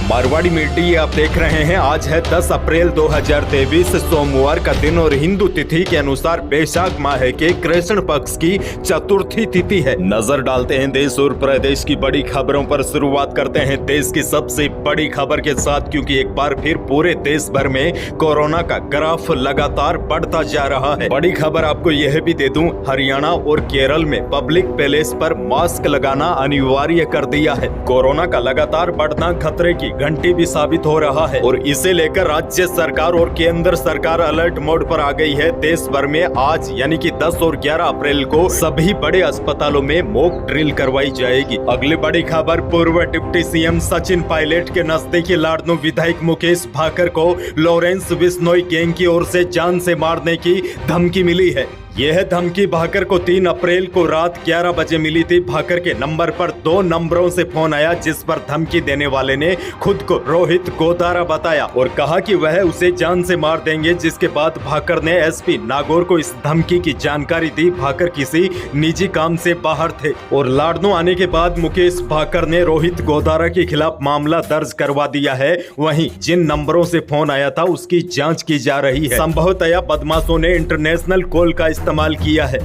Marwari media आप देख रहे हैं। आज है 10 अप्रैल 2023 सोमवार का दिन और हिंदू तिथि के अनुसार बैसाख माह के कृष्ण पक्ष की चतुर्थी तिथि है। नजर डालते हैं देश और प्रदेश की बड़ी खबरों पर। शुरुआत करते हैं देश की सबसे बड़ी खबर के साथ, क्योंकि एक बार फिर पूरे देश भर में कोरोना का ग्राफ लगातार बढ़ता जा रहा है। बड़ी खबर आपको यह भी दे दूं, हरियाणा और केरल में पब्लिक प्लेस पर मास्क लगाना अनिवार्य कर दिया है। कोरोना का लगातार बढ़ना खतरे की घंटी भी साबित हो रहा है और इसे लेकर राज्य सरकार और केंद्र सरकार अलर्ट मोड पर आ गई है। देश भर में आज यानी कि 10 और 11 अप्रैल को सभी बड़े अस्पतालों में मॉक ड्रिल करवाई जाएगी। अगली बड़ी खबर, पूर्व डिप्टी सीएम सचिन पायलट के नजदीकी लाडनू विधायक मुकेश भाकर को लॉरेंस बिश्नोई गैंग की ओर से जान से मारने की धमकी मिली है। यह धमकी भाकर को 3 अप्रैल को रात 11 बजे मिली थी। भाकर के नंबर पर 2 नंबरों से फोन आया, जिस पर धमकी देने वाले ने खुद को रोहित गोदारा बताया और कहा कि वह उसे जान से मार देंगे। जिसके बाद भाकर ने एसपी नागौर को इस धमकी की जानकारी दी। भाकर किसी निजी काम से बाहर थे और लाडनू आने के बाद मुकेश भाकर ने रोहित गोदारा के खिलाफ मामला दर्ज करवा दिया है। वहीं जिन नंबरों से फोन आया था उसकी जाँच की जा रही है। संभवतः बदमाशों ने इंटरनेशनल कॉल का इस्तेमाल किया है।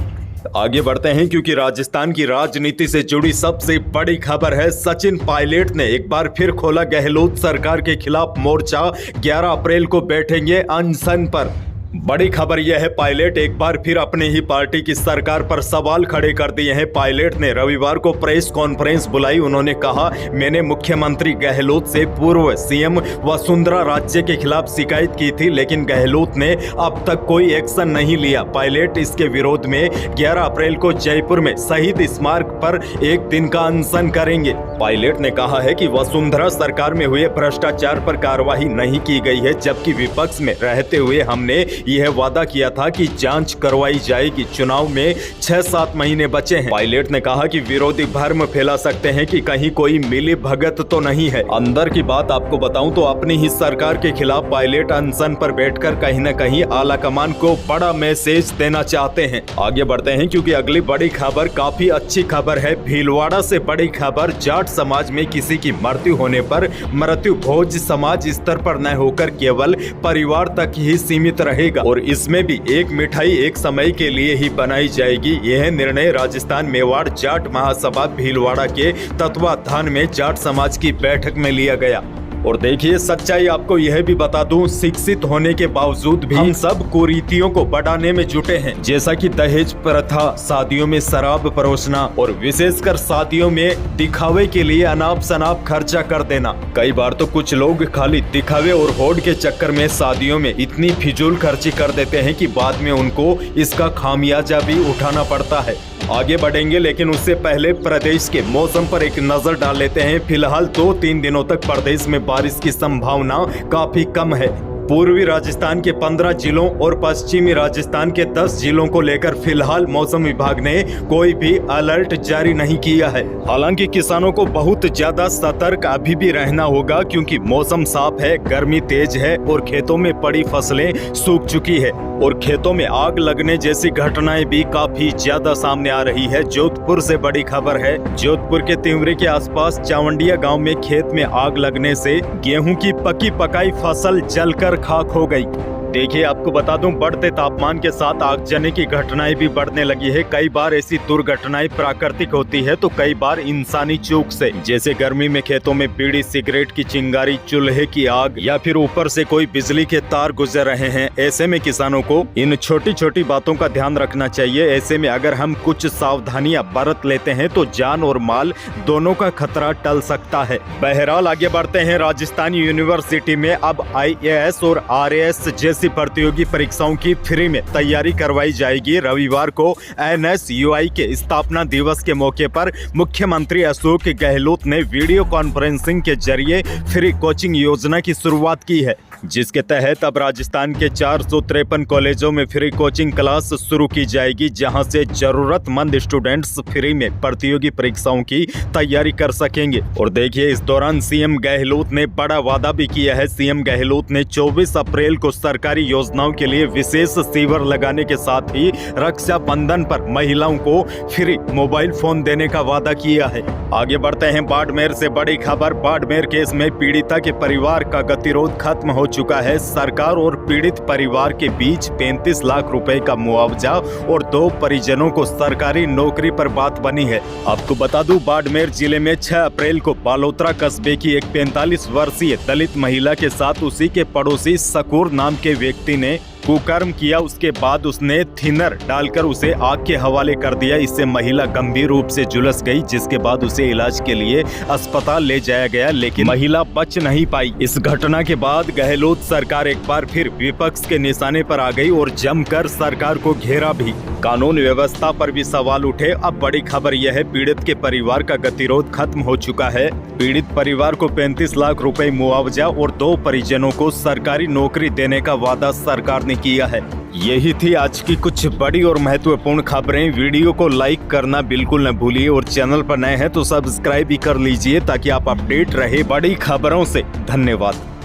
आगे बढ़ते हैं, क्योंकि राजस्थान की राजनीति से जुड़ी सबसे बड़ी खबर है। सचिन पायलट ने एक बार फिर खोला गहलोत सरकार के खिलाफ मोर्चा। 11 अप्रैल को बैठेंगे अनशन पर। बड़ी खबर यह है, पायलट एक बार फिर अपने ही पार्टी की सरकार पर सवाल खड़े कर दिए हैं। पायलट ने रविवार को प्रेस कॉन्फ्रेंस बुलाई। उन्होंने कहा, मैंने मुख्यमंत्री गहलोत से पूर्व सीएम वसुंधरा राजे के खिलाफ शिकायत की थी, लेकिन गहलोत ने अब तक कोई एक्शन नहीं लिया। पायलट इसके विरोध में 11 अप्रैल को जयपुर में शहीद स्मारक पर एक दिन का अनशन करेंगे। पायलट ने कहा है कि वसुंधरा सरकार में हुए भ्रष्टाचार पर कार्रवाई नहीं की गई है, जबकि विपक्ष में रहते हुए हमने यह वादा किया था कि जांच करवाई जाएगी। चुनाव में 6-7 महीने बचे हैं। पायलट ने कहा कि विरोधी भ्रम फैला सकते हैं कि कहीं कोई मिली भगत तो नहीं है। अंदर की बात आपको बताऊं तो अपनी ही सरकार के खिलाफ पायलट अनशन पर बैठकर कहीं न कहीं आला कमान को बड़ा मैसेज देना चाहते हैं। आगे बढ़ते हैं, क्योंकि अगली बड़ी खबर काफी अच्छी खबर है। भीलवाड़ा से बड़ी खबर, जाट समाज में किसी की मृत्यु होने पर मृत्यु भोज समाज स्तर पर न होकर केवल परिवार तक ही सीमित रहेगा और इसमें भी एक मिठाई एक समय के लिए ही बनाई जाएगी। यह निर्णय राजस्थान मेवाड़ जाट महासभा भीलवाड़ा के तत्वाधान में जाट समाज की बैठक में लिया गया। और देखिए, सच्चाई आपको यह भी बता दूं, शिक्षित होने के बावजूद भी हम सब कुरीतियों को बढ़ाने में जुटे हैं, जैसा कि दहेज प्रथा, शादियों में शराब परोसना और विशेषकर शादियों में दिखावे के लिए अनाप शनाप खर्चा कर देना। कई बार तो कुछ लोग खाली दिखावे और होड़ के चक्कर में शादियों में इतनी फिजूल खर्ची कर देते हैं कि बाद में उनको इसका खामियाजा भी उठाना पड़ता है। आगे बढ़ेंगे, लेकिन उससे पहले प्रदेश के मौसम पर एक नजर डाल लेते हैं। फिलहाल 2-3 दिनों तक प्रदेश में बारिश की संभावना काफी कम है। पूर्वी राजस्थान के 15 जिलों और पश्चिमी राजस्थान के 10 जिलों को लेकर फिलहाल मौसम विभाग ने कोई भी अलर्ट जारी नहीं किया है। हालांकि किसानों को बहुत ज्यादा सतर्क अभी भी रहना होगा, क्योंकि मौसम साफ है, गर्मी तेज है और खेतों में पड़ी फसलें सूख चुकी है और खेतों में आग लगने जैसी घटनाएं भी काफी ज्यादा सामने आ रही है। जोधपुर से बड़ी खबर है। जोधपुर के तिवरी के आसपास चावंडिया गांव में खेत में आग लगने से गेहूं की पकी पकाई फसल जलकर खाक हो गई। देखिए, आपको बता दूं, बढ़ते तापमान के साथ आगजनी की घटनाएं भी बढ़ने लगी है। कई बार ऐसी दुर्घटनाएं प्राकृतिक होती है तो कई बार इंसानी चूक से, जैसे गर्मी में खेतों में बीड़ी सिगरेट की चिंगारी, चूल्हे की आग या फिर ऊपर से कोई बिजली के तार गुजर रहे हैं। ऐसे में किसानों को इन छोटी छोटी बातों का ध्यान रखना चाहिए। ऐसे में अगर हम कुछ सावधानियां बरत लेते हैं तो जान और माल दोनों का खतरा टल सकता है। बहरहाल आगे बढ़ते हैं। राजस्थान यूनिवर्सिटी में अब IAS और RAS जैसी प्रतियोगी परीक्षाओं की फ्री में तैयारी करवाई जाएगी। रविवार को NSUI के स्थापना दिवस के मौके पर मुख्यमंत्री अशोक गहलोत ने वीडियो कॉन्फ्रेंसिंग के जरिए फ्री कोचिंग योजना की शुरुआत की है। जिसके तहत अब राजस्थान के 453 कॉलेजों में फ्री कोचिंग क्लास शुरू की जाएगी, जहां से जरूरतमंद स्टूडेंट्स फ्री में प्रतियोगी परीक्षाओं की तैयारी कर सकेंगे। और देखिए, इस दौरान सीएम गहलोत ने बड़ा वादा भी किया है। सीएम गहलोत ने 24 अप्रैल को सरकारी योजनाओं के लिए विशेष शिविर लगाने के साथ ही रक्षाबंधन पर महिलाओं को फ्री मोबाइल फोन देने का वादा किया है। आगे बढ़ते हैं बाड़मेर से बड़ी खबर। बाड़मेर केस में पीड़िता के परिवार का गतिरोध खत्म हो चुका है। सरकार और पीड़ित परिवार के बीच 35 लाख रुपए का मुआवजा और 2 परिजनों को सरकारी नौकरी पर बात बनी है। आपको बता दूं, बाड़मेर जिले में 6 अप्रैल को बालोतरा कस्बे की एक 45 वर्षीय दलित महिला के साथ उसी के पड़ोसी सकूर नाम के व्यक्ति ने कुकर्म किया। उसके बाद उसने थिनर डालकर उसे आग के हवाले कर दिया। इससे महिला गंभीर रूप से झुलस गई, जिसके बाद उसे इलाज के लिए अस्पताल ले जाया गया, लेकिन महिला बच नहीं पाई। इस घटना के बाद गहलोत सरकार एक बार फिर विपक्ष के निशाने पर आ गई और जमकर सरकार को घेरा भी। कानून व्यवस्था पर भी सवाल उठे। अब बड़ी खबर यह है, पीड़ित के परिवार का गतिरोध खत्म हो चुका है। पीड़ित परिवार को 35 लाख रुपए मुआवजा और 2 परिजनों को सरकारी नौकरी देने का वादा सरकार ने किया है। यही थी आज की कुछ बड़ी और महत्वपूर्ण खबरें। वीडियो को लाइक करना बिल्कुल न भूलिए और चैनल पर नए हैं तो सब्सक्राइब भी कर लीजिए ताकि आप अपडेट रहे बड़ी खबरों से। धन्यवाद।